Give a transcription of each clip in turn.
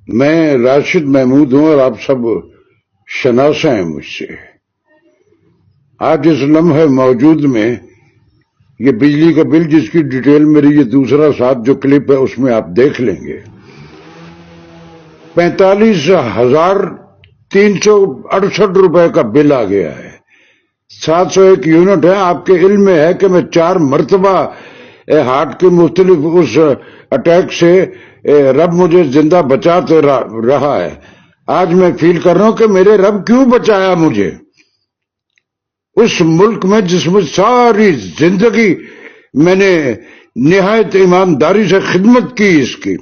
میں راشد محمود ہوں اور آپ سب شناسا ہیں مجھ سے. آج اس لمحے موجود میں یہ بجلی کا بل جس کی ڈیٹیل میری یہ دوسرا ساتھ جو کلپ ہے اس میں آپ دیکھ لیں گے. 45,368 روپے کا بل آ گیا ہے. 701 یونٹ ہے. آپ کے علم میں ہے کہ میں 4 مرتبہ ہارٹ کے مختلف اس اٹیک سے رب مجھے زندہ بچاتے رہا ہے. آج میں فیل کر رہا ہوں کہ میرے رب کیوں بچایا مجھے. اس ملک میں جس میں ساری زندگی میں نے نہایت ایمانداری سے خدمت کی، اس کی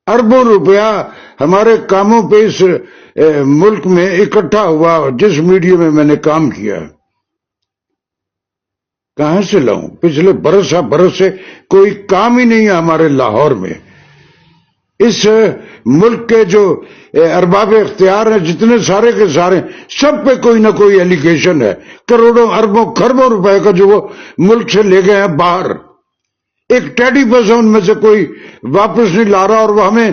اربوں روپیہ ہمارے کاموں پہ اس ملک میں اکٹھا ہوا. جس میڈیا میں نے کام کیا کہاں سے لاؤں؟ پچھلے برس سے کوئی کام ہی نہیں ہے ہمارے لاہور میں. اس ملک کے جو ارباب اختیار ہیں جتنے سارے کے سارے، سب پہ کوئی نہ کوئی ایلیگیشن ہے. کروڑوں اربوں خربوں روپے کا جو وہ ملک سے لے گئے ہیں باہر، ایک ٹیڈی پیسہ ان میں سے کوئی واپس نہیں لا رہا. اور وہ ہمیں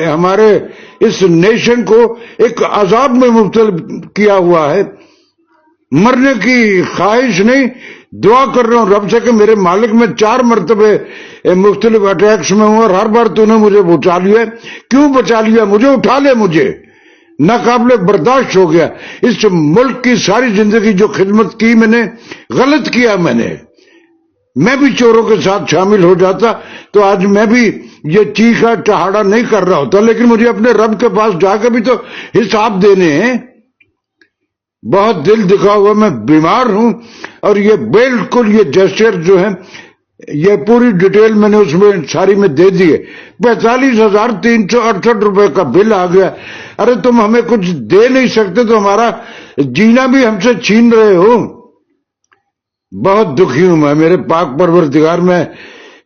ہمارے اس نیشن کو ایک عذاب میں مبتلا کیا ہوا ہے. مرنے کی خواہش نہیں، دعا کر رہا ہوں رب سے کہ میرے مالک میں 4 مرتبہ مختلف اٹیکس میں ہوں اور ہر بار تو نے مجھے بچا لیا. کیوں بچا لیا؟ مجھے اٹھا لے. مجھے ناقابل برداشت ہو گیا. اس ملک کی ساری زندگی جو خدمت کی میں نے، غلط کیا میں بھی چوروں کے ساتھ شامل ہو جاتا تو آج میں بھی یہ چیخا چہاڑا نہیں کر رہا ہوتا. لیکن مجھے اپنے رب کے پاس جا کے بھی تو حساب دینے ہیں. بہت دل دکھا ہوا میں بیمار ہوں. اور یہ بالکل یہ جیسچر جو ہے یہ پوری ڈیٹیل میں نے اس میں ساری میں دے دی ہے. 45,368 روپے کا بل آ گیا. ارے تم ہمیں کچھ دے نہیں سکتے تو ہمارا جینا بھی ہم سے چھین رہے ہو. بہت دکھی ہوں میں. میرے پاک پروردگار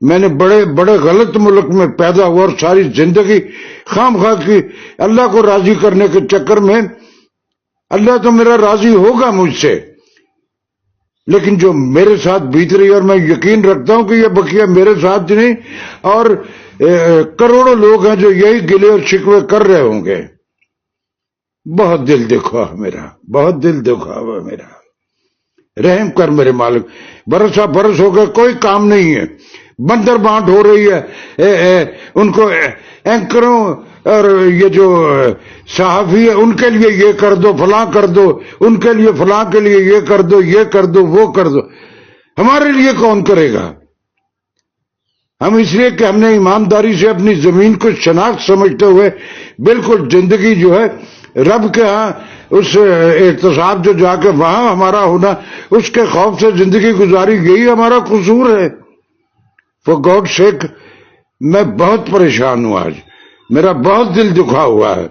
میں نے بڑے غلط ملک میں پیدا ہوا اور ساری زندگی خام خواہ کی اللہ کو راضی کرنے کے چکر میں. اللہ تو میرا راضی ہوگا مجھ سے، لیکن جو میرے ساتھ بیت رہی ہے، اور میں یقین رکھتا ہوں کہ یہ بقیہ میرے ساتھ نہیں اور کروڑوں لوگ ہیں جو یہی گلے اور شکوے کر رہے ہوں گے. بہت دل دکھا میرا، بہت دل دکھا ہوا میرا. رحم کر میرے مالک. برس ہو گئے کوئی کام نہیں ہے. بندر بانٹ ہو رہی ہے. ان کو اینکروں اور یہ جو صحافی ہے ان کے لیے یہ کر دو، فلاں کر دو، ان کے لیے فلاں کے لیے یہ کر دو، یہ کر دو، وہ کر دو. ہمارے لیے کون کرے گا؟ ہم اس لیے کہ ہم نے ایمانداری سے اپنی زمین کو شناخت سمجھتے ہوئے بالکل زندگی جو ہے رب کے ہاں اس احتساب جو جا کے وہاں ہمارا ہونا، اس کے خوف سے زندگی گزاری. یہی ہمارا قصور ہے. فار گاڈ سیک میں بہت پریشان ہوں. آج میرا بہت دل دکھا ہوا ہے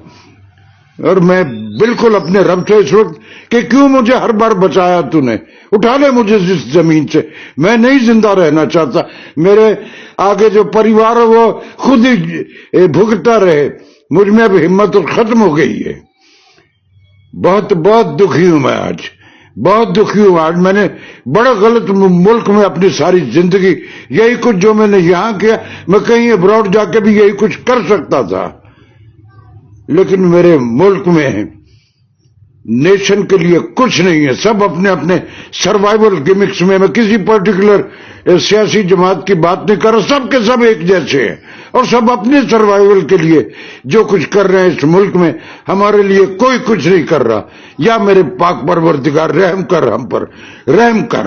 اور میں بالکل اپنے رب سے اس وقت کہ کیوں مجھے ہر بار بچایا تو نے. اٹھا لے مجھے اس زمین سے. میں نہیں زندہ رہنا چاہتا. میرے آگے جو پریوار ہے وہ خود ہی بھگتتا رہے. مجھ میں اب ہمت ختم ہو گئی ہے. بہت دکھی ہوں میں آج. بہت دکھی ہوں آج. میں نے بڑا غلط ملک میں اپنی ساری زندگی یہی کچھ جو میں نے یہاں کیا، میں کہیں ابراڈ جا کے بھی یہی کچھ کر سکتا تھا. لیکن میرے ملک میں نیشن کے لیے کچھ نہیں ہے. سب اپنے اپنے سروائیول گمکس میں کسی پرٹیکولر سیاسی جماعت کی بات نہیں کر رہا. سب کے سب ایک جیسے ہیں اور سب اپنے سروائیول کے لیے جو کچھ کر رہے ہیں اس ملک میں. ہمارے لیے کوئی کچھ نہیں کر رہا. یا میرے پاک پروردگار رحم کر، ہم پر رحم کر.